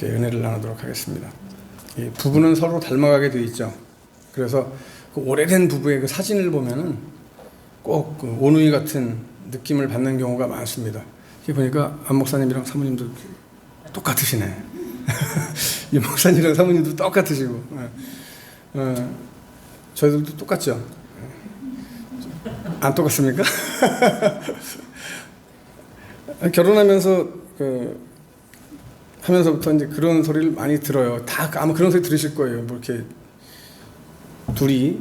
함께 은혜를 나누도록 하겠습니다. 이 부부는 서로 닮아가게 되어 있죠. 그래서 그 오래된 부부의 그 사진을 보면은 꼭 그 오누이 같은 느낌을 받는 경우가 많습니다. 이렇게 보니까 안 목사님이랑 사모님도 똑같으시네. 이 목사님이랑 사모님도 똑같으시고, 저희들도 똑같죠. 안 똑같습니까? 결혼하면서 하면서부터 이제 그런 소리를 많이 들어요. 다 아마 그런 소리 들으실 거예요. 뭐 이렇게 둘이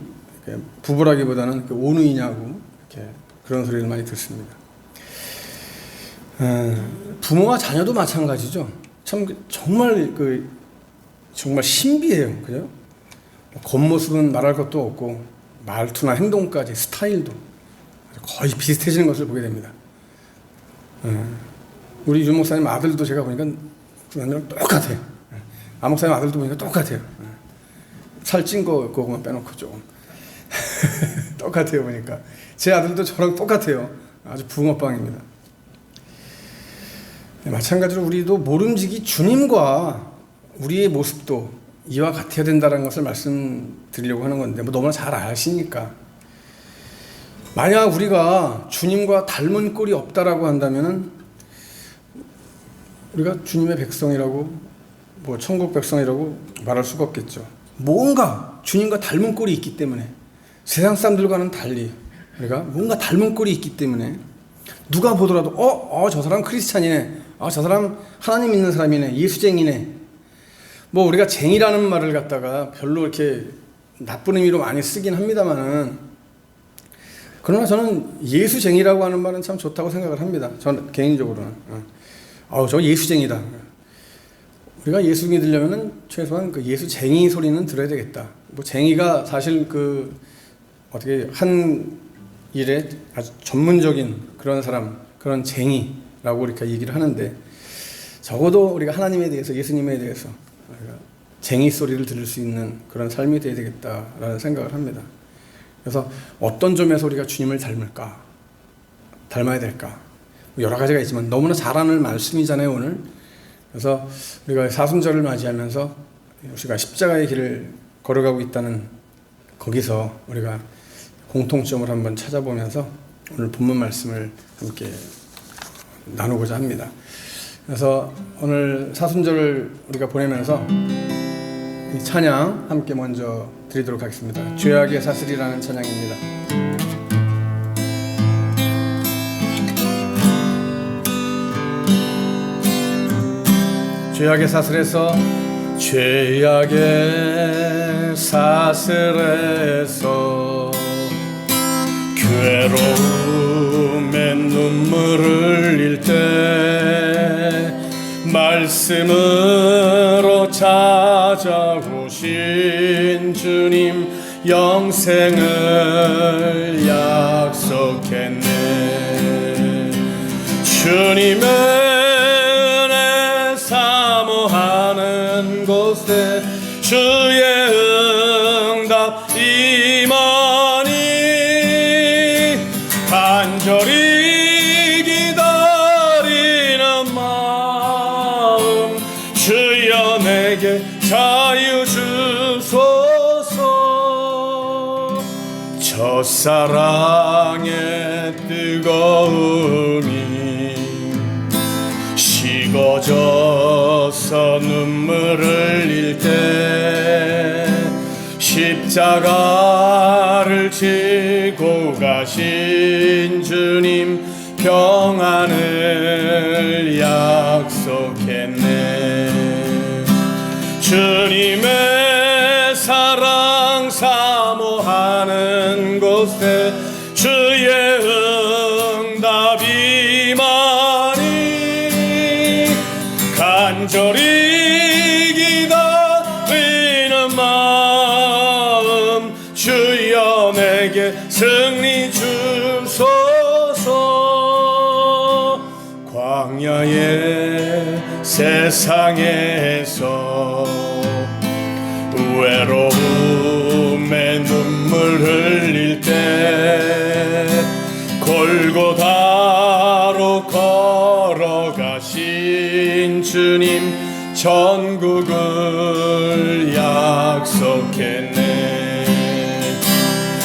부부라기보다는 오누이냐고 이렇게 그런 소리를 많이 듣습니다. 부모와 자녀도 마찬가지죠. 참 정말 정말 신비해요. 그죠? 겉모습은 말할 것도 없고 말투나 행동까지 스타일도 거의 비슷해지는 것을 보게 됩니다. 우리 윤 목사님 아들도 제가 보니까 주님이랑 똑같아요. 안 목사님 아들도 보니까 똑같아요. 살찐 거만 빼놓고 좀 똑같아요. 보니까 제 아들도 저랑 똑같아요. 아주 붕어빵입니다. 마찬가지로 우리도 모름지기 주님과 우리의 모습도 이와 같아야 된다는 것을 말씀드리려고 하는 건데, 뭐 너무나 잘 아시니까. 만약 우리가 주님과 닮은 꼴이 없다라고 한다면은 우리가 주님의 백성이라고, 뭐 천국 백성이라고 말할 수가 없겠죠. 뭔가 주님과 닮은 꼴이 있기 때문에, 세상 사람들과는 달리 우리가 뭔가 닮은 꼴이 있기 때문에 누가 보더라도 저 사람 크리스찬이네, 저 사람 하나님 믿는 사람이네, 예수쟁이네. 뭐 우리가 쟁이라는 말을 갖다가 별로 이렇게 나쁜 의미로 많이 쓰긴 합니다만은, 그러나 저는 예수쟁이라고 하는 말은 참 좋다고 생각을 합니다. 저는 개인적으로는. 저 예수쟁이다. 우리가 예수 믿으려면은 최소한 그 예수쟁이 소리는 들어야 되겠다. 뭐 쟁이가 사실 어떻게 한 일에 아주 전문적인 그런 사람, 그런 쟁이라고 이렇게 얘기를 하는데, 적어도 우리가 하나님에 대해서, 예수님에 대해서 우리가 쟁이 소리를 들을 수 있는 그런 삶이 되어야 되겠다라는 생각을 합니다. 그래서 어떤 점에서 우리가 주님을 닮아야 될까? 여러 가지가 있지만 너무나 잘 아는 말씀이잖아요, 오늘. 그래서 우리가 사순절을 맞이하면서 우리가 십자가의 길을 걸어가고 있다는, 거기서 우리가 공통점을 한번 찾아보면서 오늘 본문 말씀을 함께 나누고자 합니다. 그래서 오늘 사순절을 우리가 보내면서 이 찬양 함께 먼저 드리도록 하겠습니다. 죄악의 사슬이라는 찬양입니다. 죄악의 사슬에서, 죄악의 사슬에서 괴로움의 눈물을 흘릴 때 말씀으로 찾아오신 주님 영생을 약속했네. 주님의 은혜 사모하는 곳에 주의 응답 임하니, 간절히 기다리는 마음 주여 내게 자유 주소서. 첫사랑의 뜨거움이 식어져서 눈물을 흘릴 때 십자가를 지고 가신 주님 평안을 약속했네. 주님의 사랑 사모하는 곳에 주의 응답이 많이, 간절히 기다리는 마음 주여 내게 승리 주소서. 광야의 세상에서 외로움에 눈물 흘릴 때 골고다로 걸어가신 주님 천국을 약속했네.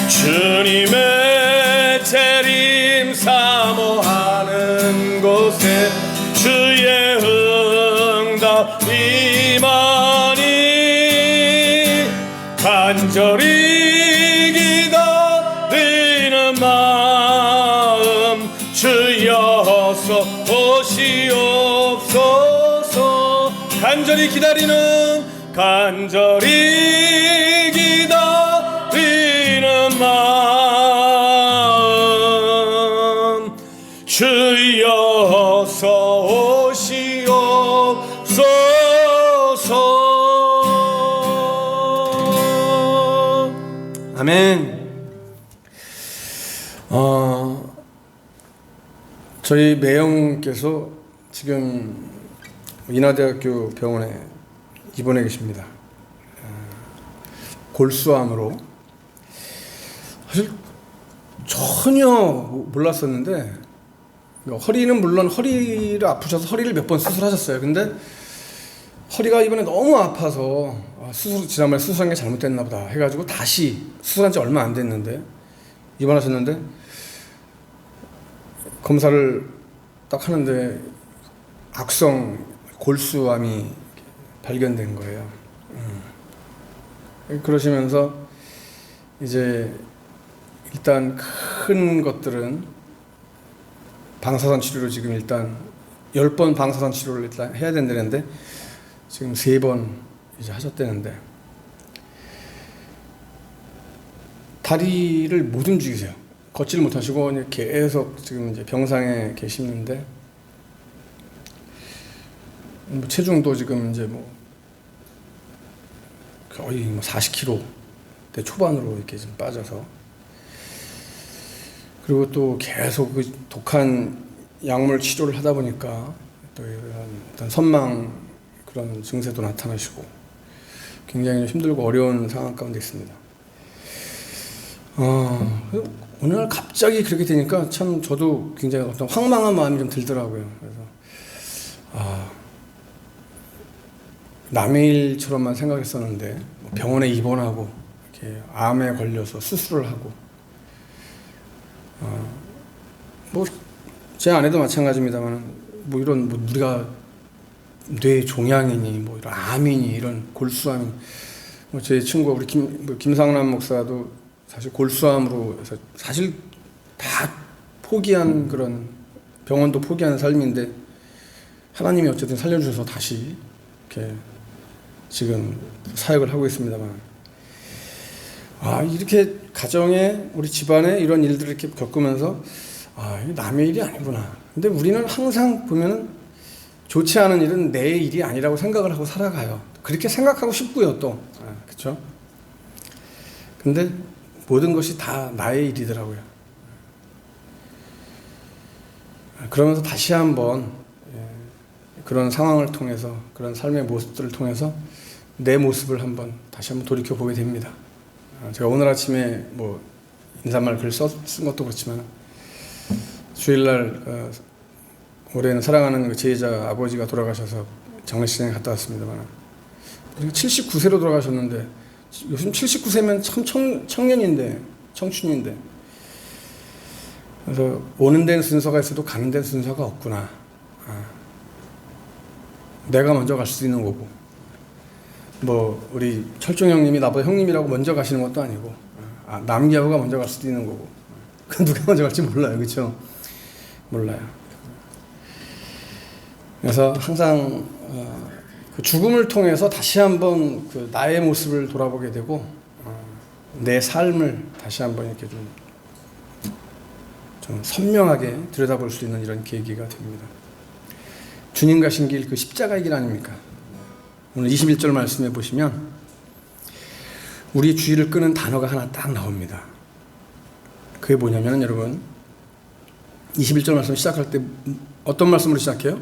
주님의 재림 사모하는 곳에 주의 응답 임하니 간절히 기다리는 마음 주여서 오시옵소서. 간절히 기다리는 마음 주여서 오시옵소서. 아멘. 저희 매형께서 지금 인하대학교 병원에 입원해 계십니다. 골수암으로. 사실 전혀 몰랐었는데, 허리는 물론 허리를 아프셔서 허리를 몇 번 수술하셨어요. 근데 허리가 이번에 너무 아파서 지난번에 수술한 게 잘못됐나 보다 해가지고 다시 수술한 지 얼마 안 됐는데 입원하셨는데, 검사를 딱 하는데 악성 골수암이 발견된 거예요. 그러시면서 이제 일단 큰 것들은 방사선 치료로 지금 일단 10번 방사선 치료를 일단 해야 된다는데 지금 3번 이제 하셨다는데, 다리를 못 움직이세요. 걷지를 못하시고 계속 지금 이제 병상에 계시는데, 체중도 지금 이제 거의 40kg 초반으로 이렇게 좀 빠져서, 그리고 또 계속 그 독한 약물 치료를 하다 보니까 또 어떤 선망 그런 증세도 나타나시고 굉장히 힘들고 어려운 상황 가운데 있습니다. 어느 날 갑자기 그렇게 되니까 참 저도 굉장히 어떤 황망한 마음이 좀 들더라고요. 그래서 남의 일처럼만 생각했었는데 병원에 입원하고 이렇게 암에 걸려서 수술을 하고, 제 아내도 마찬가지입니다만 이런 우리가 뇌 종양이니 이런 암이니 이런 골수암이니, 제 친구 우리 김상남 목사도 사실 골수암으로 해서 사실 다 포기한 그런, 병원도 포기하는 삶인데 하나님이 어쨌든 살려주셔서 다시 이렇게 지금 사역을 하고 있습니다만, 이렇게 가정에 우리 집안에 이런 일들을 이렇게 겪으면서 이게 남의 일이 아니구나. 근데 우리는 항상 보면은 좋지 않은 일은 내 일이 아니라고 생각을 하고 살아가요. 그렇게 생각하고 싶고요, 또. 그렇죠? 근데 모든 것이 다 나의 일이더라고요. 그러면서 다시 한번 그런 상황을 통해서, 그런 삶의 모습들을 통해서 내 모습을 다시 한번 돌이켜 보게 됩니다. 제가 오늘 아침에 인사말 글 쓴 것도 그렇지만, 주일날 올해는 사랑하는 그 제자 아버지가 돌아가셔서 장례식장에 갔다 왔습니다만, 79세로 돌아가셨는데, 요즘 79세면 참 청춘인데, 그래서 오는 데는 순서가 있어도 가는 데는 순서가 없구나. 내가 먼저 갈 수도 있는 거고, 우리 철종 형님이 나보다 형님이라고 먼저 가시는 것도 아니고, 남기하고가 먼저 갈 수도 있는 거고, 누가 먼저 갈지 몰라요. 그렇죠? 몰라요. 그래서 항상 그 죽음을 통해서 다시 한번 그 나의 모습을 돌아보게 되고, 내 삶을 다시 한번 이렇게 좀 선명하게 들여다볼 수 있는 이런 계기가 됩니다. 주님 가신 길, 그 십자가의 길 아닙니까? 오늘 21절 말씀해 보시면 우리 주의를 끄는 단어가 하나 딱 나옵니다. 그게 뭐냐면, 여러분, 21절 말씀 시작할 때 어떤 말씀으로 시작해요?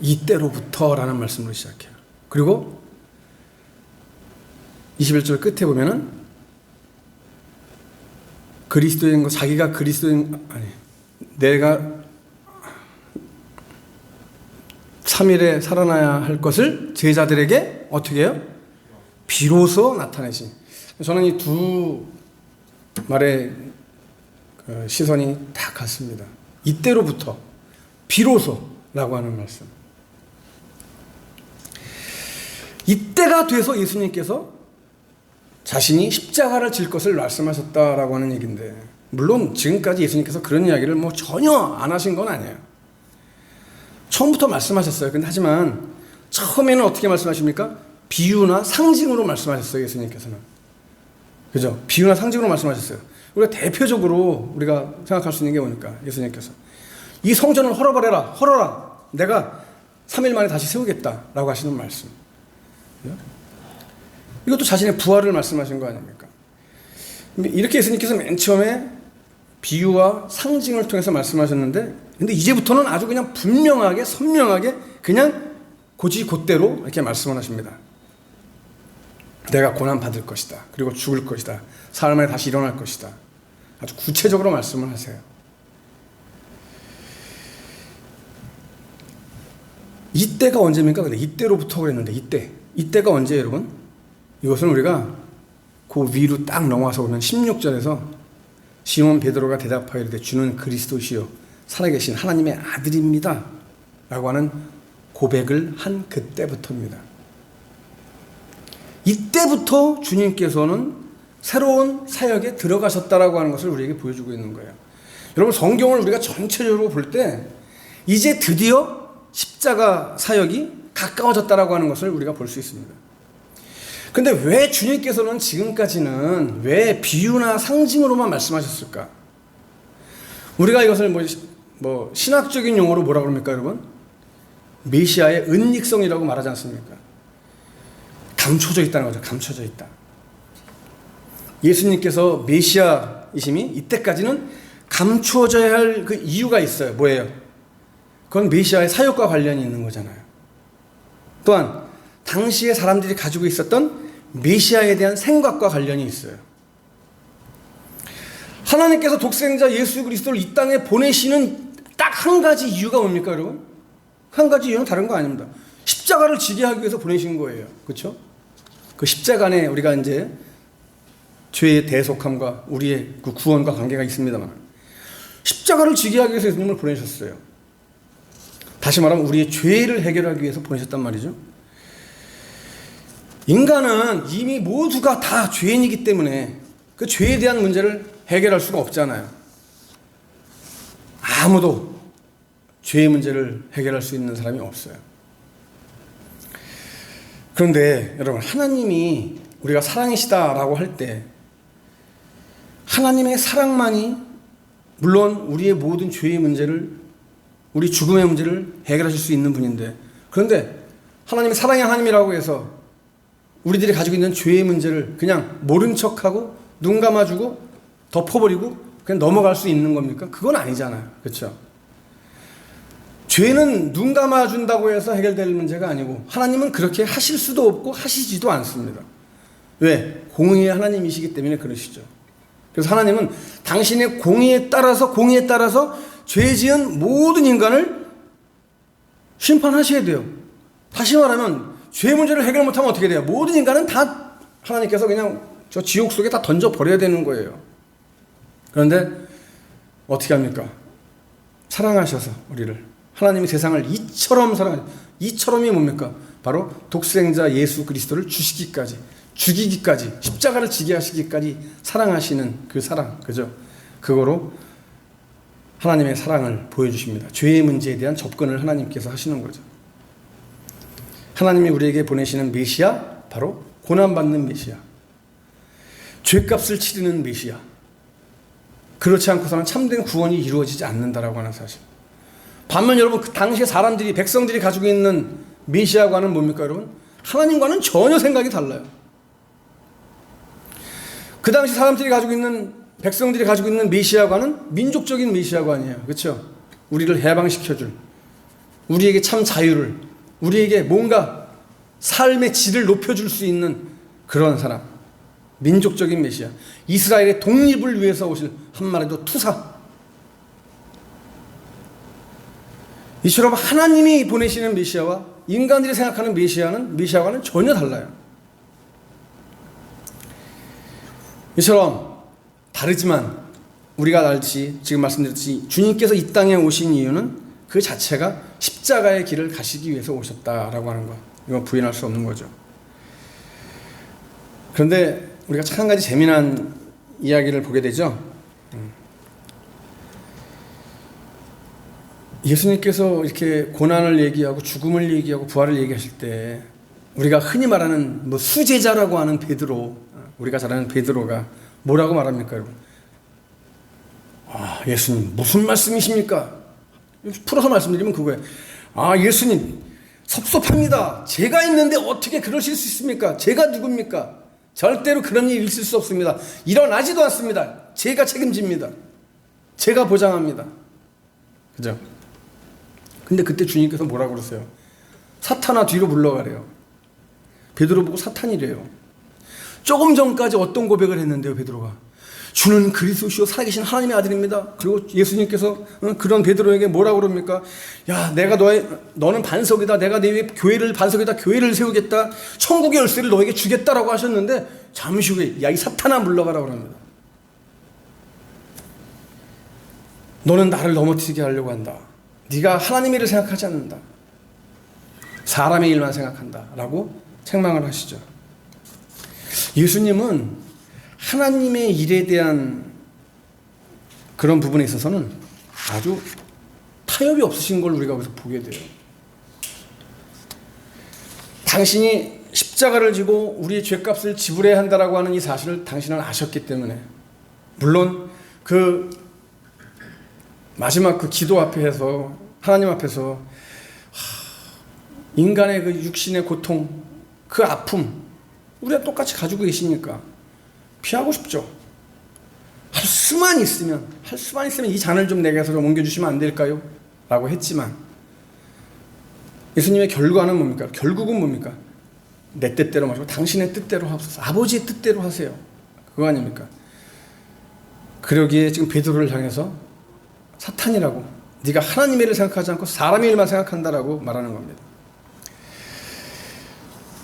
이때로부터 라는 말씀으로 시작해요. 그리고 21절 끝에 보면은 그리스도인 거, 자기가 그리스도인, 내가 3일에 살아나야 할 것을 제자들에게 어떻게 해요? 비로소 나타내신. 저는 이 두 말의 시선이 다 같습니다. 이때로부터 비로소라고 하는 말씀. 이때가 돼서 예수님께서 자신이 십자가를 질 것을 말씀하셨다라고 하는 얘기인데, 물론 지금까지 예수님께서 그런 이야기를 뭐 전혀 안 하신 건 아니에요. 처음부터 말씀하셨어요. 근데 하지만 처음에는 어떻게 말씀하십니까? 비유나 상징으로 말씀하셨어요. 예수님께서는. 그죠? 비유나 상징으로 말씀하셨어요. 우리가 대표적으로 우리가 생각할 수 있는 게 뭐니까? 예수님께서 이 성전을 헐어라. 내가 3일 만에 다시 세우겠다라고 하시는 말씀. 이것도 자신의 부활을 말씀하신 거 아닙니까? 이렇게 예수님께서 맨 처음에 비유와 상징을 통해서 말씀하셨는데, 근데 이제부터는 아주 그냥 분명하게 선명하게 그냥 곧대로 이렇게 말씀을 하십니다. 내가 고난 받을 것이다. 그리고 죽을 것이다. 사흘 만에 다시 일어날 것이다. 아주 구체적으로 말씀을 하세요. 이때가 언제입니까? 근데 이때로부터 그랬는데 이때가 언제예요, 여러분? 이것은 우리가 그 위로 딱 넘어와서 보면 16절에서 시몬 베드로가 대답하여 이르되 주는 그리스도시요 살아계신 하나님의 아들입니다 라고 하는 고백을 한 그때부터입니다. 이때부터 주님께서는 새로운 사역에 들어가셨다라고 하는 것을 우리에게 보여주고 있는 거예요. 여러분, 성경을 우리가 전체적으로 볼 때 이제 드디어 십자가 사역이 가까워졌다라고 하는 것을 우리가 볼 수 있습니다. 근데 왜 주님께서는 지금까지는 왜 비유나 상징으로만 말씀하셨을까? 우리가 이것을 뭐 신학적인 용어로 뭐라 그럽니까, 여러분? 메시아의 은닉성이라고 말하지 않습니까? 감춰져 있다는 거죠. 감춰져 있다. 예수님께서 메시아이심이 이때까지는 감추어져야 할 그 이유가 있어요. 뭐예요? 그건 메시아의 사역과 관련이 있는 거잖아요. 또한 당시에 사람들이 가지고 있었던 메시아에 대한 생각과 관련이 있어요. 하나님께서 독생자 예수 그리스도를 이 땅에 보내시는 딱 한 가지 이유가 뭡니까, 여러분? 한 가지 이유는 다른 거 아닙니다. 십자가를 지게 하기 위해서 보내신 거예요. 그렇죠? 그 십자가 안에 우리가 이제 죄의 대속함과 우리의 그 구원과 관계가 있습니다만, 십자가를 지게 하기 위해서 예수님을 보내셨어요. 다시 말하면 우리의 죄를 해결하기 위해서 보내셨단 말이죠. 인간은 이미 모두가 다 죄인이기 때문에 그 죄에 대한 문제를 해결할 수가 없잖아요. 아무도 죄의 문제를 해결할 수 있는 사람이 없어요. 그런데 여러분, 하나님이 우리가 사랑이시다라고 할 때 하나님의 사랑만이 물론 우리의 모든 죄의 문제를, 우리 죽음의 문제를 해결하실 수 있는 분인데, 그런데 하나님이 사랑의 하나님이라고 해서 우리들이 가지고 있는 죄의 문제를 그냥 모른 척하고 눈 감아주고 덮어버리고 그냥 넘어갈 수 있는 겁니까? 그건 아니잖아요. 그렇죠? 죄는 눈 감아준다고 해서 해결될 문제가 아니고, 하나님은 그렇게 하실 수도 없고 하시지도 않습니다. 왜? 공의의 하나님이시기 때문에 그러시죠. 그래서 하나님은 당신의 공의에 따라서 죄 지은 모든 인간을 심판하셔야 돼요. 다시 말하면 죄 문제를 해결 못하면 어떻게 돼요? 모든 인간은 다 하나님께서 그냥 저 지옥 속에 다 던져버려야 되는 거예요. 그런데 어떻게 합니까? 사랑하셔서 우리를, 하나님이 세상을 이처럼 이처럼이 뭡니까? 바로 독생자 예수 그리스도를 죽이기까지 십자가를 지게 하시기까지 사랑하시는 그 사랑, 그죠? 그거로 하나님의 사랑을 보여주십니다. 죄의 문제에 대한 접근을 하나님께서 하시는 거죠. 하나님이 우리에게 보내시는 메시아, 바로 고난받는 메시아, 죄값을 치르는 메시아. 그렇지 않고서는 참된 구원이 이루어지지 않는다라고 하는 사실. 반면 여러분, 그 당시에 백성들이 가지고 있는 메시아과는 뭡니까, 여러분? 하나님과는 전혀 생각이 달라요. 그 당시 백성들이 가지고 있는 메시아과는 민족적인 메시아가 아니에요. 그렇죠? 우리를 해방시켜줄, 우리에게 참 자유를, 우리에게 뭔가 삶의 질을 높여줄 수 있는 그런 사람, 민족적인 메시아, 이스라엘의 독립을 위해서 오실 한마디로 투사. 이처럼 하나님이 보내시는 메시아와 인간들이 생각하는 메시아와는 전혀 달라요. 이처럼 다르지만 우리가 알듯이 지금 말씀드렸듯이 주님께서 이 땅에 오신 이유는 그 자체가 십자가의 길을 가시기 위해서 오셨다라고 하는 것. 이건 부인할 수 없는 거죠. 그런데 우리가 참 한 가지 재미난 이야기를 보게 되죠. 예수님께서 이렇게 고난을 얘기하고 죽음을 얘기하고 부활을 얘기하실 때 우리가 흔히 말하는 뭐 수제자라고 하는 베드로, 우리가 잘 아는 베드로가 뭐라고 말합니까, 여러분? 아, 예수님 무슨 말씀이십니까? 풀어서 말씀드리면 그거예요. 아, 예수님 섭섭합니다. 제가 있는데 어떻게 그러실 수 있습니까? 제가 누굽니까? 절대로 그런 일이 있을 수 없습니다. 일어나지도 않습니다. 제가 책임집니다. 제가 보장합니다. 그죠? 근데 그때 주님께서 뭐라고 그러세요? 사탄아 뒤로 물러가래요. 베드로 보고 사탄이래요. 조금 전까지 어떤 고백을 했는데요, 베드로가? 주는 그리스도시요 살아계신 하나님의 아들입니다. 그리고 예수님께서 그런 베드로에게 뭐라고 그럽니까? 야, 내가 너는 반석이다. 내가 내 위에 교회를 반석이다. 교회를 세우겠다. 천국의 열쇠를 너에게 주겠다라고 하셨는데 잠시 후에 야, 이 사탄아 물러가라고 합니다. 너는 나를 넘어뜨리게 하려고 한다. 네가 하나님의 일을 생각하지 않는다. 사람의 일만 생각한다. 라고 책망을 하시죠. 예수님은 하나님의 일에 대한 그런 부분에 있어서는 아주 타협이 없으신 걸 우리가 여기서 보게 돼요. 당신이 십자가를 지고 우리의 죄값을 지불해야 한다라고 하는 이 사실을 당신은 아셨기 때문에, 물론 그 마지막 그 기도 앞에서 하나님 앞에서 인간의 그 육신의 고통, 그 아픔 우리가 똑같이 가지고 계시니까 피하고 싶죠. 할 수만 있으면 이 잔을 좀 내게서 좀 옮겨주시면 안 될까요? 라고 했지만 예수님의 결과는 뭡니까? 결국은 뭡니까? 내 뜻대로 마시고 당신의 뜻대로 하소서. 아버지의 뜻대로 하세요. 그거 아닙니까? 그러기에 지금 베드로를 향해서 사탄이라고, 네가 하나님의 일을 생각하지 않고 사람의 일만 생각한다라고 말하는 겁니다.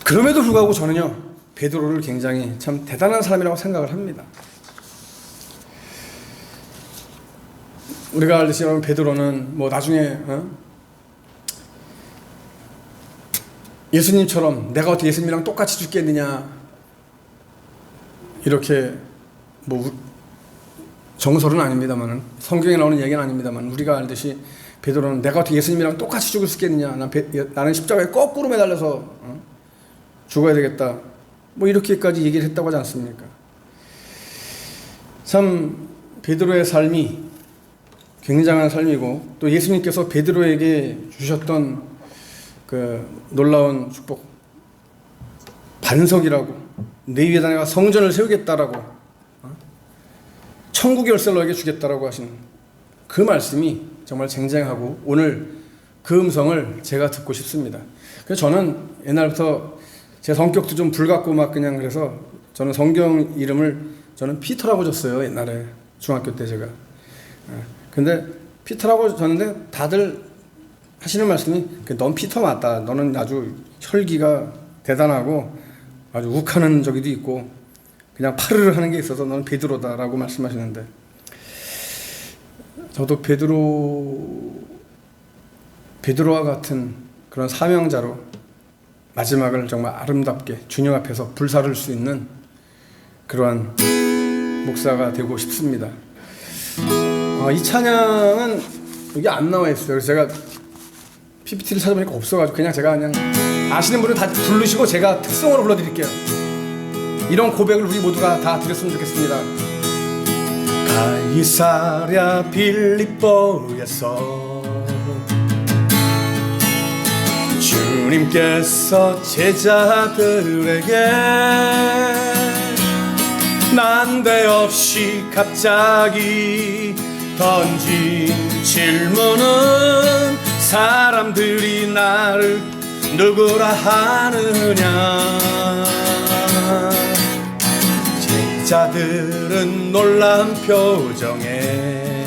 그럼에도 불구하고 저는요, 베드로를 굉장히 참 대단한 사람이라고 생각을 합니다. 우리가 알듯이 여러분, 베드로는 뭐 나중에 예수님처럼 내가 어떻게 예수님이랑 똑같이 죽겠느냐, 이렇게 뭐 정설은 아닙니다만, 성경에 나오는 얘기는 아닙니다만, 우리가 알듯이 베드로는 내가 어떻게 예수님이랑 똑같이 죽을 수 있겠느냐, 나는 십자가에 거꾸로 매달려서 죽어야 되겠다, 뭐 이렇게까지 얘기를 했다고 하지 않습니까? 참 베드로의 삶이 굉장한 삶이고, 또 예수님께서 베드로에게 주셨던 그 놀라운 축복, 반석이라고, 내 위에다 내가 성전을 세우겠다라고, 천국의 열쇠를 너에게 주겠다라고 하신 그 말씀이 정말 쟁쟁하고, 오늘 그 음성을 제가 듣고 싶습니다. 그래서 저는 옛날부터 제 성격도 좀 불같고 막 그냥, 그래서 저는 성경 이름을 저는 피터라고 줬어요. 옛날에 중학교 때 제가. 근데 피터라고 줬는데 다들 하시는 말씀이 넌 피터 맞다. 너는 아주 혈기가 대단하고 아주 욱하는 저기도 있고 그냥 파르르 하는 게 있어서 너는 베드로다라고 말씀하시는데, 저도 베드로와 같은 그런 사명자로 마지막을 정말 아름답게 주님 앞에서 불사를 수 있는 그러한 목사가 되고 싶습니다. 이 찬양은 여기 안 나와 있어요. 그래서 제가 PPT를 찾아보니까 없어가지고 제가 그냥 아시는 분은 다 부르시고 제가 특성으로 불러드릴게요. 이런 고백을 우리 모두가 다 드렸으면 좋겠습니다. 가이사랴 빌립보에서 주님께서 제자들에게 난데없이 갑자기 던진 질문은 사람들이 나를 누구라 하느냐. 제자들은 놀란 표정에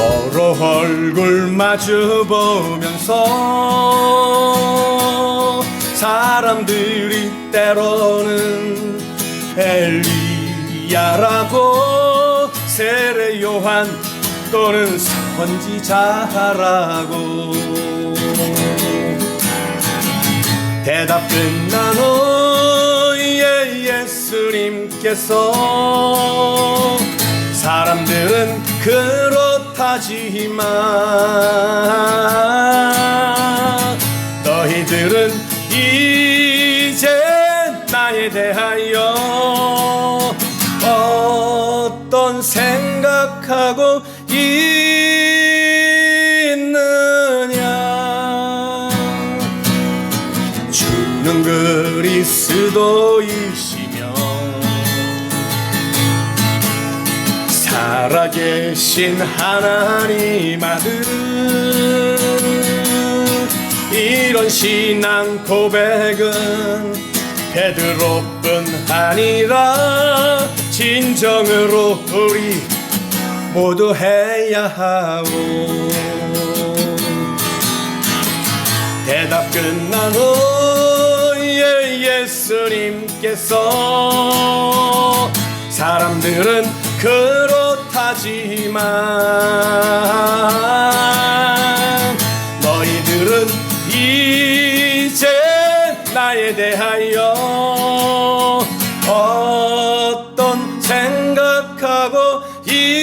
서로 얼굴 마주 보면서 사람들이 때로는 엘리야라고, 세례 요한 또는 선지자라고 대답 끝난 후에 예수님께서 사람들은 그렇다지만 너희들은 이제 나에 대하여 어떤 생각하고 있느냐. 주는 그리스도이시며 살아계신 하나님 아들, 이런 신앙 고백은 베드로뿐 아니라 진정으로 우리 모두 해야 하오. 대답 끝난 후에 예수님께서 사람들은 그렇다지만 너희들은 이제 나에 대하여 어떤 생각하고 있느냐.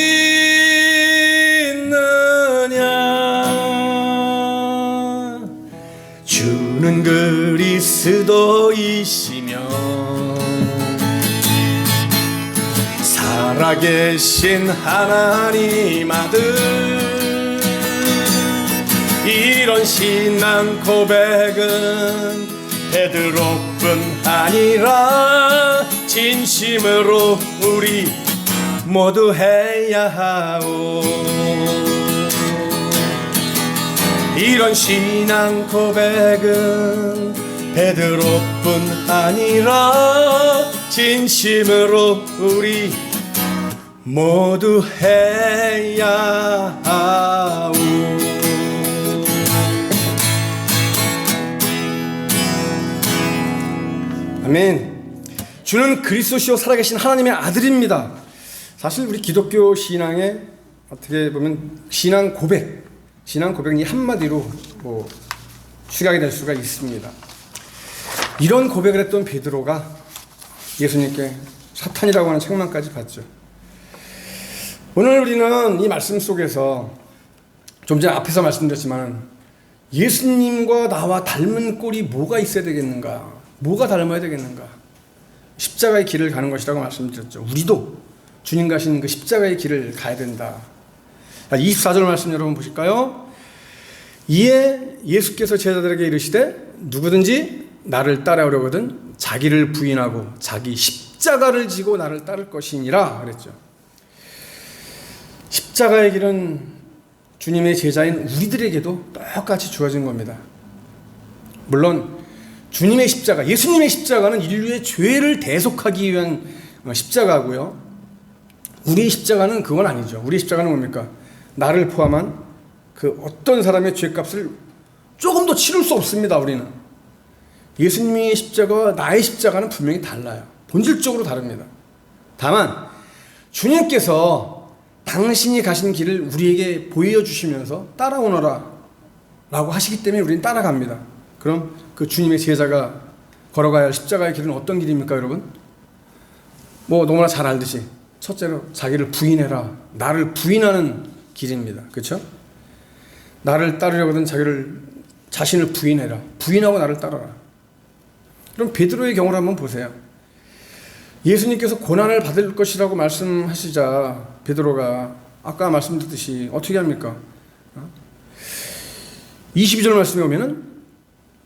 주는 그리스도이시며 살아계신 하나님 아들, 이런 신앙 고백은 베드로뿐 아니라 진심으로 우리 모두 해야 하오. 이런 신앙 고백은 베드로뿐 아니라 진심으로 우리 모두 해야 하오. 아멘. 주는 그리스도시요 살아계신 하나님의 아들입니다. 사실 우리 기독교 신앙의 어떻게 보면 신앙 고백은 이 한마디로 추격이 될 수가 있습니다. 이런 고백을 했던 베드로가 예수님께 사탄이라고 하는 책망까지 받죠. 오늘 우리는 이 말씀 속에서 좀 전에 앞에서 말씀드렸지만 예수님과 나와 닮은 꼴이 뭐가 있어야 되겠는가? 뭐가 닮아야 되겠는가? 십자가의 길을 가는 것이라고 말씀드렸죠. 우리도 주님 가신 그 십자가의 길을 가야 된다. 24절 말씀 여러분 보실까요? 이에 예수께서 제자들에게 이르시되 누구든지 나를 따라오려거든 자기를 부인하고 자기 십자가를 지고 나를 따를 것이니라 그랬죠. 십자가의 길은 주님의 제자인 우리들에게도 똑같이 주어진 겁니다. 물론 주님의 십자가, 예수님의 십자가는 인류의 죄를 대속하기 위한 십자가고요. 우리의 십자가는 그건 아니죠. 우리의 십자가는 뭡니까? 나를 포함한 그 어떤 사람의 죄값을 조금도 치를 수 없습니다. 우리는. 예수님의 십자가와 나의 십자가는 분명히 달라요. 본질적으로 다릅니다. 다만 주님께서 당신이 가신 길을 우리에게 보여주시면서 따라오너라 라고 하시기 때문에 우리는 따라갑니다. 그럼 그 주님의 제자가 걸어가야 할 십자가의 길은 어떤 길입니까, 여러분? 너무나 잘 알듯이 첫째로 자기를 부인해라. 나를 부인하는 길입니다. 그렇죠? 나를 따르려거든 자신을 부인해라. 부인하고 나를 따라라. 그럼 베드로의 경우를 한번 보세요. 예수님께서 고난을 받을 것이라고 말씀하시자 베드로가 아까 말씀드렸듯이 어떻게 합니까? 22절 말씀에 보면은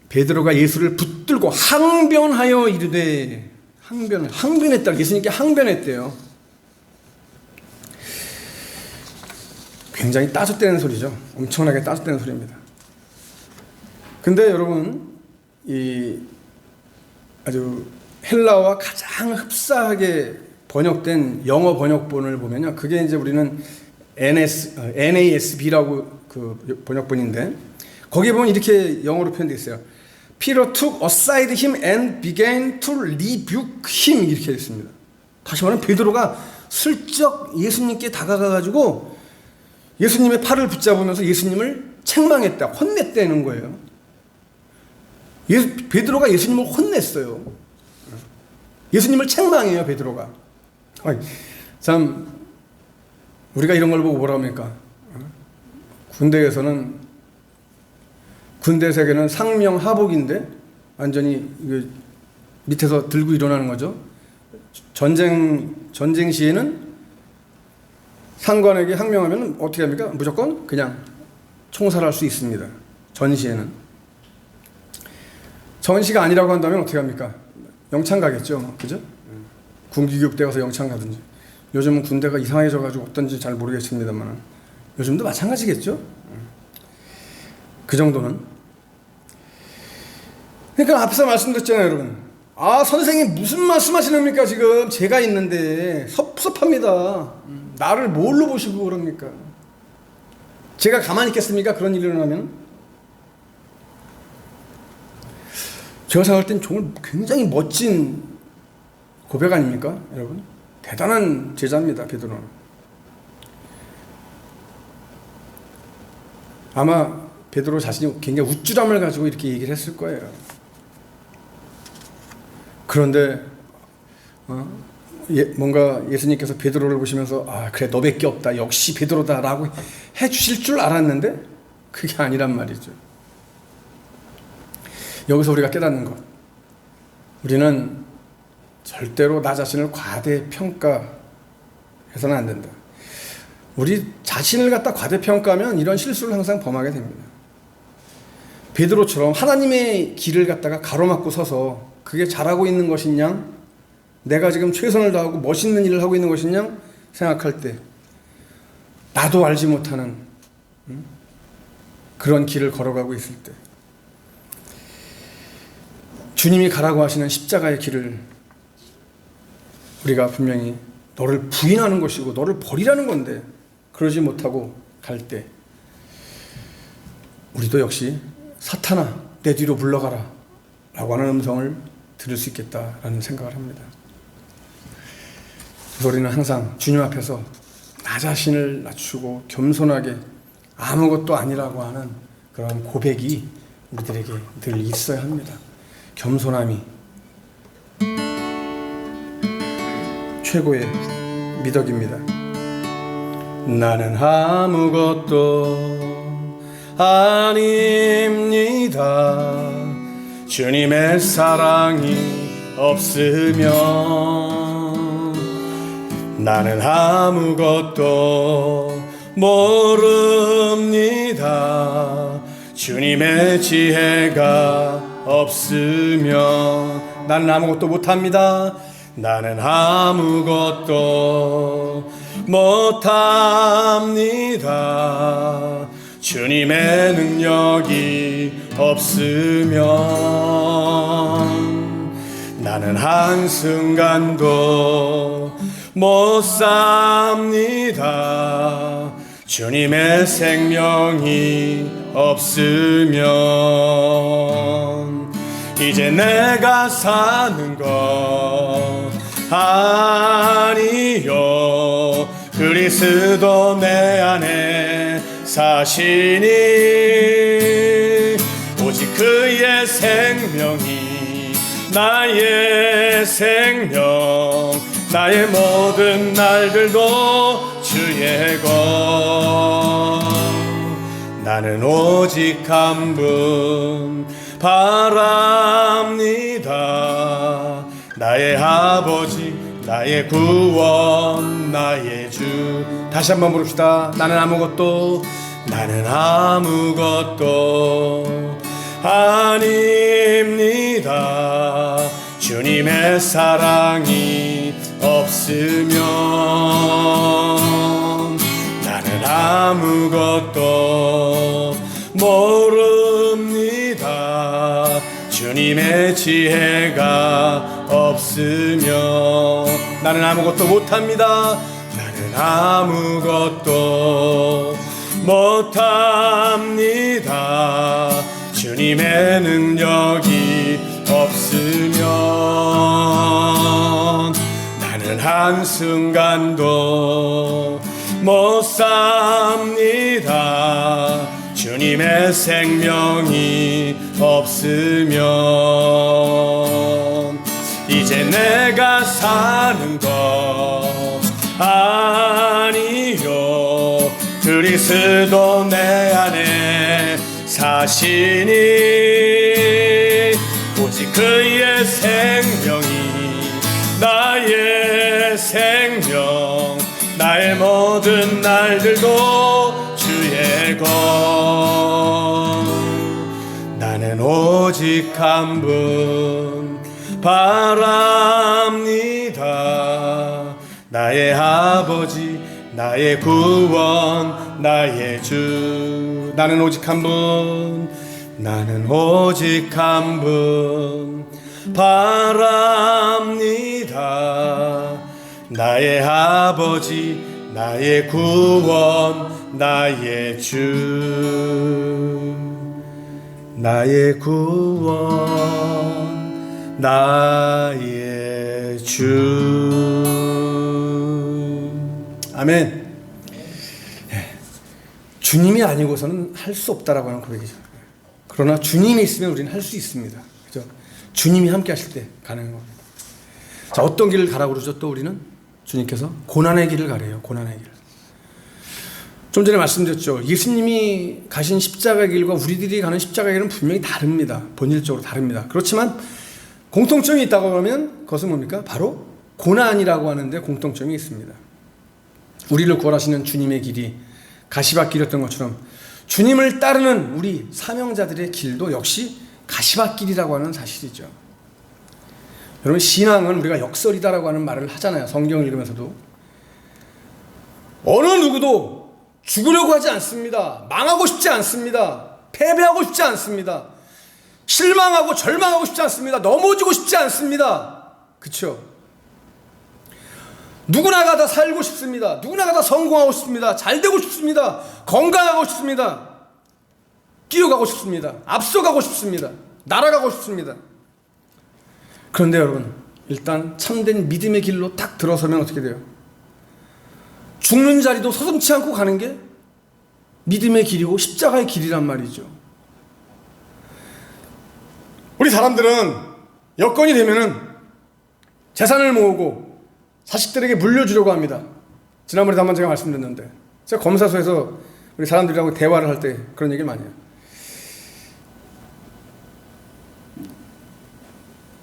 베드로가 예수를 붙들고 항변하여 이르되, 항변했다. 예수님께 항변했대요. 굉장히 따뜻대는 소리죠. 엄청나게 따뜻대는 소리입니다. 근데 여러분, 이 아주 헬라어와 가장 흡사하게 번역된 영어 번역본을 보면요, 그게 이제 우리는 NASB라고 그 번역본인데 거기에 보면 이렇게 영어로 표현되어 있어요. Peter took aside him and began to rebuke him 이렇게 되어 있습니다. 다시 말하면 베드로가 슬쩍 예수님께 다가가가지고 예수님의 팔을 붙잡으면서 예수님을 책망했다, 혼냈다는 거예요. 베드로가 예수님을 혼냈어요. 예수님을 책망해요, 베드로가. 참 우리가 이런 걸 보고 뭐라고 합니까? 군대에서는 군대 세계는 상명하복인데 완전히 밑에서 들고 일어나는 거죠. 전쟁 시에는 상관에게 항명하면 어떻게 합니까? 무조건 그냥 총살할 수 있습니다. 전시에는. 전시가 아니라고 한다면 어떻게 합니까? 영창 가겠죠. 그죠? 군기교육대 가서 영창 가든지. 요즘은 군대가 이상해져가지고 어떤지 잘 모르겠습니다만 요즘도 마찬가지겠죠. 그 정도는. 그러니까 앞에서 말씀드렸잖아요, 여러분. 선생님 무슨 말씀하시는 겁니까? 지금 제가 있는데 섭섭합니다. 나를 뭘로 보시고 그럽니까? 제가 가만히 있겠습니까? 그런 일이 일어나면. 제가 생각할 땐 정말 굉장히 멋진 고백 아닙니까? 여러분 대단한 제자입니다, 베드로는. 아마 베드로 자신이 굉장히 우쭐함을 가지고 이렇게 얘기를 했을 거예요. 그런데 뭔가 예수님께서 베드로를 보시면서 그래 너밖에 없다, 역시 베드로다 라고 해주실 줄 알았는데 그게 아니란 말이죠. 여기서 우리가 깨닫는 것, 우리는 절대로 나 자신을 과대평가해서는 안 된다. 우리 자신을 갖다 과대평가하면 이런 실수를 항상 범하게 됩니다. 베드로처럼 하나님의 길을 갖다가 가로막고 서서 그게 잘하고 있는 것이냐, 내가 지금 최선을 다하고 멋있는 일을 하고 있는 것이냐 생각할 때 나도 알지 못하는 그런 길을 걸어가고 있을 때 주님이 가라고 하시는 십자가의 길을 우리가 분명히 너를 부인하는 것이고 너를 버리라는 건데 그러지 못하고 갈 때 우리도 역시 사탄아 내 뒤로 물러가라 라고 하는 음성을 들을 수 있겠다라는 생각을 합니다. 그래서 우리는 항상 주님 앞에서 나 자신을 낮추고 겸손하게 아무것도 아니라고 하는 그런 고백이 우리들에게 늘 있어야 합니다. 겸손함이 최고의 미덕입니다. 나는 아무것도 아닙니다. 주님의 사랑이 없으면 나는 아무것도 모릅니다. 주님의 지혜가 없으면 나는 아무것도 못합니다. 나는 아무것도 못합니다. 주님의 능력이 없으면 나는 한순간도 못 삽니다. 주님의 생명이 없으면 이제 내가 사는 것 아니요 그리스도 내 안에 사시니 오직 그의 생명이 나의 생명 나의 모든 날들도 주의 것 나는 오직 한 분 바랍니다. 나의 아버지 나의 구원 나의 주 다시 한번 부릅시다. 나는 아무것도 아닙니다. 주님의 사랑이 없으면 나는 아무것도 모릅니다. 주님의 지혜가 없으면 나는 아무것도 못합니다. 나는 아무것도 못합니다. 주님의 능력이 없으면 나는 한순간도 못 삽니다. 주님의 생명이 없으면 이제 내가 사는 것 아니요 그리스도 내 안에 사시니 오직 그의 생명이 나의 생명 나의 모든 날들도 주의 것 나는 오직 한 분 바랍니다. 나의 아버지 나의 구원 나의 주 나는 오직 한 분 나는 오직 한 분 바랍니다. 나의 아버지 나의 구원 나의 주 나의 구원 나의 주 아멘. 주님이 아니고서는 할 수 없다라고 하는 고백이죠. 그러나 주님이 있으면 우리는 할 수 있습니다. 그죠? 주님이 함께 하실 때 가능한 겁니다. 자, 어떤 길을 가라고 그러죠? 또 우리는 주님께서 고난의 길을 가래요. 고난의 길. 좀 전에 말씀드렸죠. 예수님이 가신 십자가 길과 우리들이 가는 십자가 길은 분명히 다릅니다. 본질적으로 다릅니다. 그렇지만 공통점이 있다고 하면 그것은 뭡니까? 바로 고난이라고 하는데 공통점이 있습니다. 우리를 구원하시는 주님의 길이 가시밭길이었던 것처럼 주님을 따르는 우리 사명자들의 길도 역시 가시밭길이라고 하는 사실이죠. 여러분, 신앙은 우리가 역설이다라고 하는 말을 하잖아요. 성경을 읽으면서도. 어느 누구도 죽으려고 하지 않습니다. 망하고 싶지 않습니다. 패배하고 싶지 않습니다. 실망하고 절망하고 싶지 않습니다. 넘어지고 싶지 않습니다. 그렇죠? 누구나가 다 살고 싶습니다. 누구나가 다 성공하고 싶습니다. 잘 되고 싶습니다. 건강하고 싶습니다. 뛰어가고 싶습니다. 앞서가고 싶습니다. 날아가고 싶습니다. 그런데 여러분, 일단 참된 믿음의 길로 딱 들어서면 어떻게 돼요? 죽는 자리도 서슴지 않고 가는 게 믿음의 길이고 십자가의 길이란 말이죠. 우리 사람들은 여건이 되면은 재산을 모으고 자식들에게 물려주려고 합니다. 지난번에 한번 제가 말씀드렸는데, 제가 검사소에서 우리 사람들이랑 대화를 할 때 그런 얘기를 많이 해요.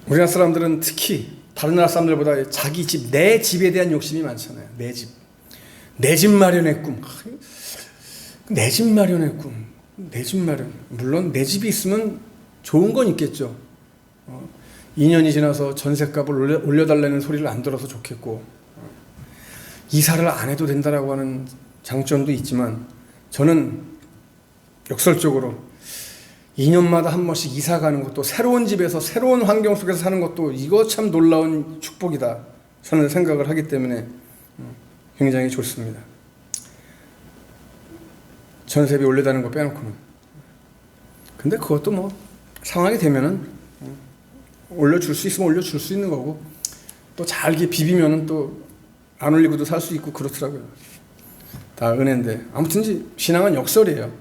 우리나라 사람들은 특히 다른 나라 사람들보다 자기 집, 내 집에 대한 욕심이 많잖아요. 내 집. 내 집 마련의 꿈. 내 집 마련의 꿈. 내 집 마련. 물론 내 집이 있으면 좋은 건 있겠죠. 2년이 지나서 전셋값을 올려달라는 소리를 안 들어서 좋겠고, 이사를 안 해도 된다라고 하는 장점도 있지만, 저는 역설적으로 2년마다 한 번씩 이사 가는 것도, 새로운 집에서 새로운 환경 속에서 사는 것도 이거 참 놀라운 축복이다 저는 생각을 하기 때문에 굉장히 좋습니다. 전세비 올려다는 거 빼놓고는. 근데 그것도 뭐 상황이 되면은 올려줄 수 있으면 올려줄 수 있는 거고, 또 잘게 비비면은 또 안 올리고도 살 수 있고 그렇더라고요. 다 은혜인데, 아무튼 신앙은 역설이에요.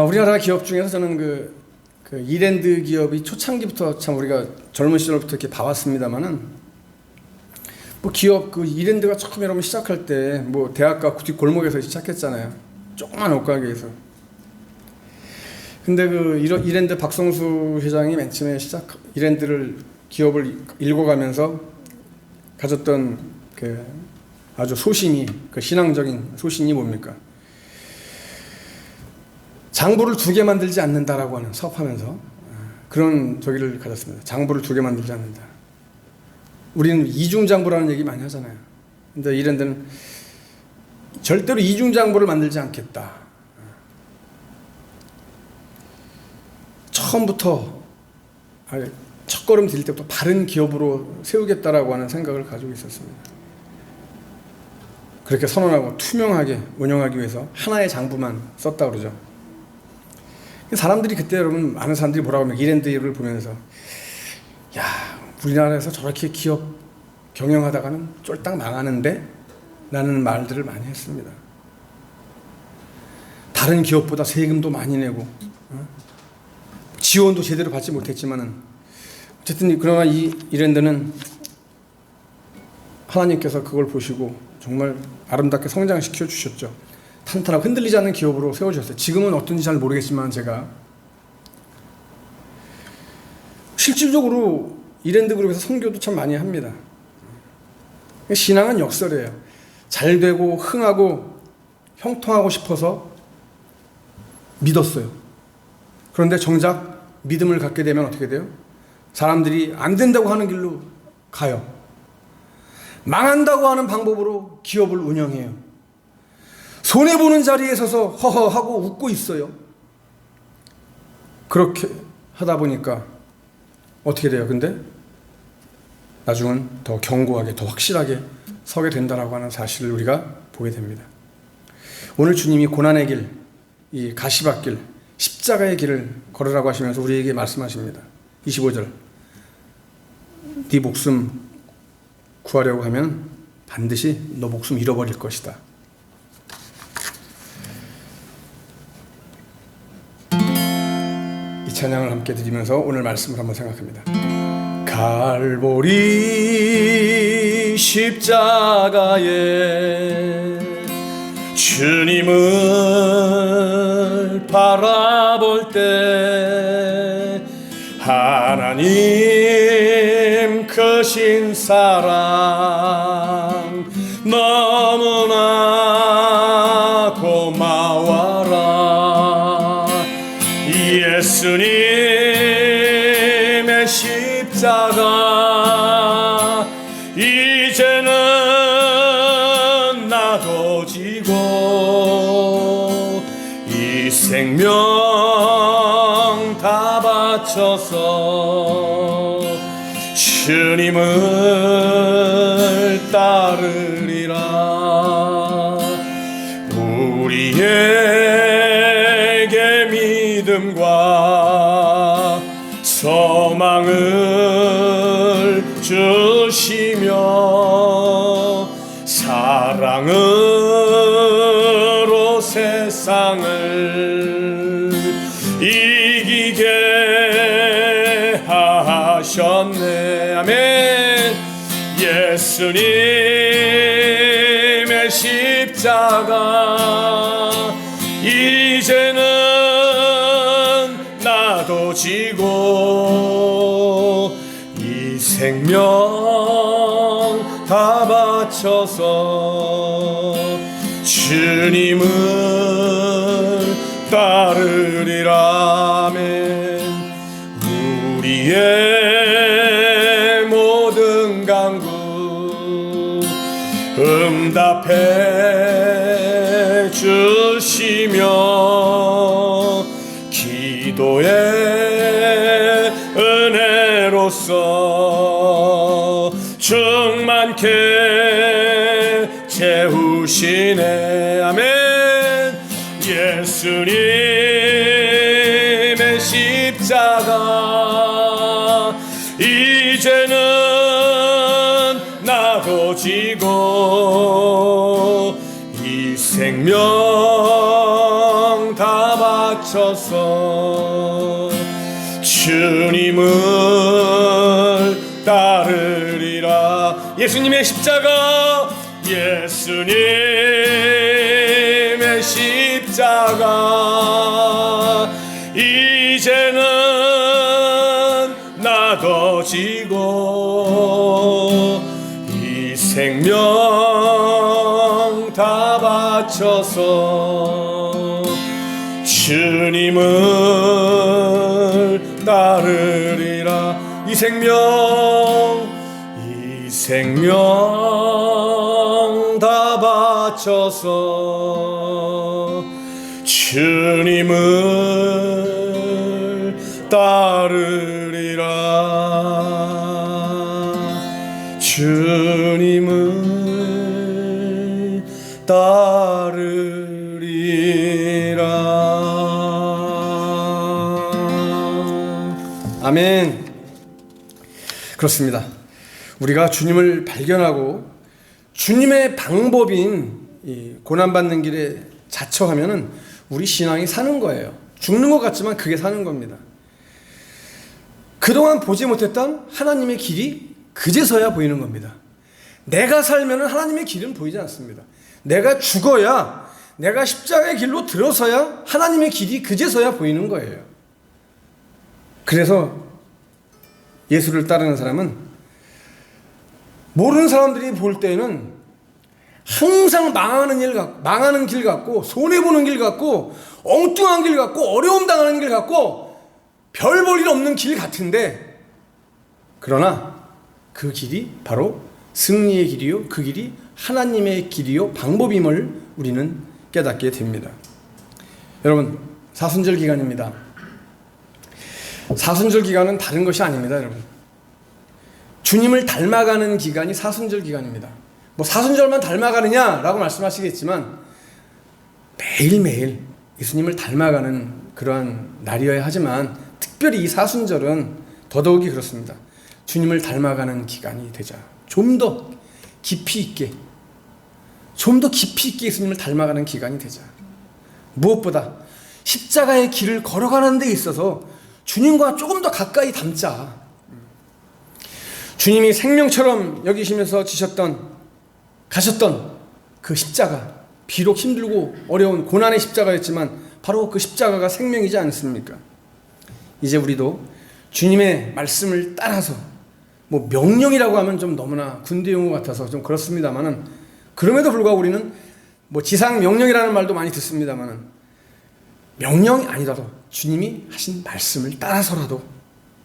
우리나라 기업 중에서 저는 그 이랜드 기업이 초창기부터 참 우리가 젊은 시절부터 이렇게 봐왔습니다만은, 뭐 기업 그 이랜드가 처음 여러분 시작할 때 뭐 대학가 골목에서 시작했잖아요. 조그만 옷가게에서. 근데 그 이랜드 박성수 회장이 맨 처음에 이랜드를 기업을 읽어가면서 가졌던 그 아주 소신이, 그 신앙적인 소신이 뭡니까? 장부를 2개 만들지 않는다라고 하는, 사업하면서 그런 저기를 가졌습니다. 장부를 2개 만들지 않는다. 우리는 이중장부라는 얘기 많이 하잖아요. 근데 이랜드는 절대로 이중장부를 만들지 않겠다. 처음부터 첫걸음 딜 때부터 바른 기업으로 세우겠다라고 하는 생각을 가지고 있었습니다. 그렇게 선언하고 투명하게 운영하기 위해서 하나의 장부만 썼다 그러죠. 사람들이 그때 여러분 많은 사람들이 뭐라고 하면 이랜드를 보면서 야 우리나라에서 저렇게 기업 경영하다가는 쫄딱 망하는데 라는 말들을 많이 했습니다. 다른 기업보다 세금도 많이 내고 지원도 제대로 받지 못했지만은 어쨌든 그러나 이 이랜드는 하나님께서 그걸 보시고 정말 아름답게 성장시켜 주셨죠. 탄탄하고 흔들리지 않는 기업으로 세워주셨어요. 지금은 어떤지 잘 모르겠지만 제가 실질적으로 이랜드 그룹에서 선교도 참 많이 합니다. 신앙은 역설이에요. 잘 되고 흥하고 형통하고 싶어서 믿었어요. 그런데 정작 믿음을 갖게 되면 어떻게 돼요? 사람들이 안 된다고 하는 길로 가요. 망한다고 하는 방법으로 기업을 운영해요. 손해보는 자리에 서서 허허하고 웃고 있어요. 그렇게 하다 보니까 어떻게 돼요? 근데 나중은 더 견고하게, 더 확실하게 서게 된다라고 하는 사실을 우리가 보게 됩니다. 오늘 주님이 고난의 길, 이 가시밭길, 십자가의 길을 걸으라고 하시면서 우리에게 말씀하십니다. 25절. 네 목숨 구하려고 하면 반드시 너 목숨 잃어버릴 것이다. 이 찬양을 함께 드리면서 오늘 말씀을 한번 생각합니다. 갈보리 십자가에 주님을 바라볼 때 하나님 크신 사랑 너무나 고마워라. 예수님의 십자가 이제는 나도 지고 이 생명 다 바쳐서 주님을 따르리라. 우리에게 믿음과 소망을 주시며 사랑으로 세상을 이기게 하셨네. 아멘. 예수님의 십자가 이제는 나도 지고 이 생명 다 바쳐서 주님을 따르리라. 아멘. 우리의 모든 간구 응답해 주시며 기도의 은혜로서 충만케 채우시네. 아멘. 예수님의 십자가 이제는 나도 지고 이 생명 다 바쳐서 주님을 따르리라. 예수님의 십자가 예수님의 십자가 이제는 나도 지고 이 생명 다 바쳐서 주님을 따르리라. 이 생명 다 바쳐서 주님을 따르리라. 주님을 아멘. 그렇습니다. 우리가 주님을 발견하고 주님의 방법인 이 고난받는 길에 자처하면은 우리 신앙이 사는 거예요. 죽는 것 같지만 그게 사는 겁니다. 그동안 보지 못했던 하나님의 길이 그제서야 보이는 겁니다. 내가 살면 하나님의 길은 보이지 않습니다. 내가 죽어야, 내가 십자가의 길로 들어서야 하나님의 길이 그제서야 보이는 거예요. 그래서 예수를 따르는 사람은 모르는 사람들이 볼 때는 항상 망하는 길 같고, 손해보는 길 같고, 엉뚱한 길 같고, 어려움 당하는 길 같고, 별 볼 일 없는 길 같은데, 그러나 그 길이 바로 승리의 길이요, 그 길이 하나님의 길이요, 방법임을 우리는 깨닫게 됩니다. 여러분, 사순절 기간입니다. 사순절 기간은 다른 것이 아닙니다, 여러분. 주님을 닮아가는 기간이 사순절 기간입니다. 뭐 사순절만 닮아가느냐라고 말씀하시겠지만 매일매일 예수님을 닮아가는 그러한 날이어야 하지만 특별히 이 사순절은 더더욱이 그렇습니다. 주님을 닮아가는 기간이 되자. 좀 더 깊이 있게 예수님을 닮아가는 기간이 되자. 무엇보다 십자가의 길을 걸어가는 데 있어서 주님과 조금 더 가까이 닮자. 주님이 생명처럼 여기시면서 가셨던 그 십자가, 비록 힘들고 어려운 고난의 십자가였지만 바로 그 십자가가 생명이지 않습니까? 이제 우리도 주님의 말씀을 따라서, 뭐 명령이라고 하면 좀 너무나 군대 용어 같아서 좀 그렇습니다만은, 그럼에도 불구하고 우리는 뭐 지상 명령이라는 말도 많이 듣습니다만은, 명령이 아니라도 주님이 하신 말씀을 따라서라도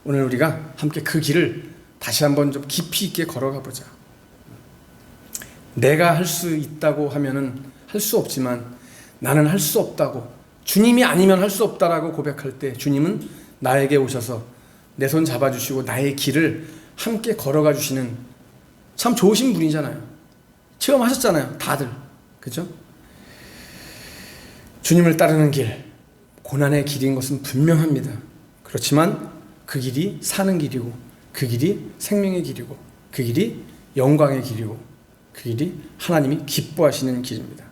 오늘 우리가 함께 그 길을 다시 한번 좀 깊이 있게 걸어가 보자. 내가 할 수 있다고 하면은 할 수 없지만 나는 할 수 없다고, 주님이 아니면 할 수 없다라고 고백할 때 주님은 나에게 오셔서 내 손 잡아주시고 나의 길을 함께 걸어가 주시는 참 좋으신 분이잖아요. 체험하셨잖아요, 다들. 그죠? 주님을 따르는 길, 고난의 길인 것은 분명합니다. 그렇지만 그 길이 사는 길이고, 그 길이 생명의 길이고, 그 길이 영광의 길이고, 그 길이 하나님이 기뻐하시는 길입니다.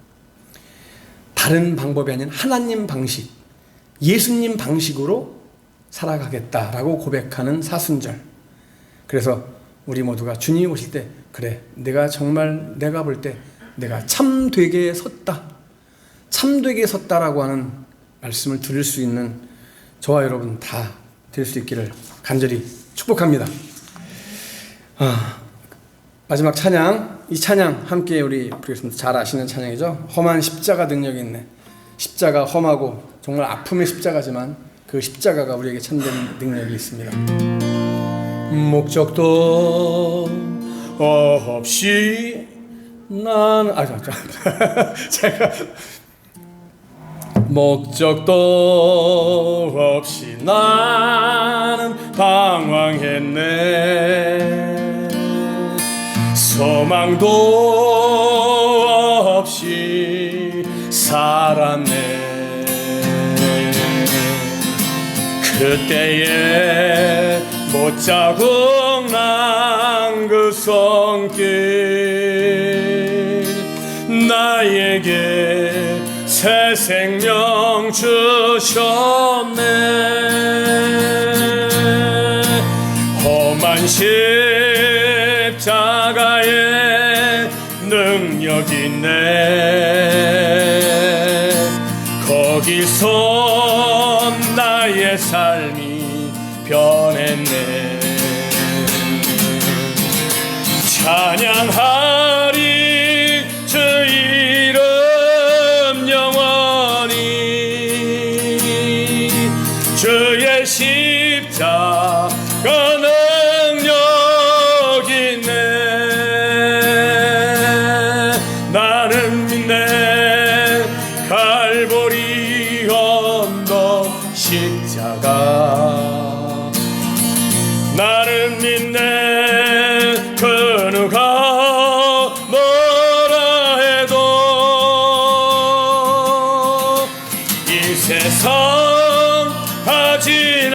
다른 방법이 아닌 하나님 방식, 예수님 방식으로 살아가겠다라고 고백하는 사순절. 그래서 우리 모두가 주님이 오실 때, 그래, 내가 볼 때 내가 참되게 섰다라고 하는 말씀을 들을 수 있는 저와 여러분 다 될 수 있기를 간절히 축복합니다. 마지막 찬양, 이 찬양 함께 우리 부르겠습니다. 잘 아시는 찬양이죠. 험한 십자가 능력이 있네. 십자가 험하고 정말 아픔의 십자가지만 그 십자가가 우리에게 참된 능력이 있습니다. 목적도 없이 나는 제가 목적도 없이 나는 방황했네. 소망도 없이 살았네. 그때에 못자국 난 그 손길, 나에게 새 생명 주셨네. 험한 십자가에 능력 있네. 거기서 나의 삶이 변했네. 찬양하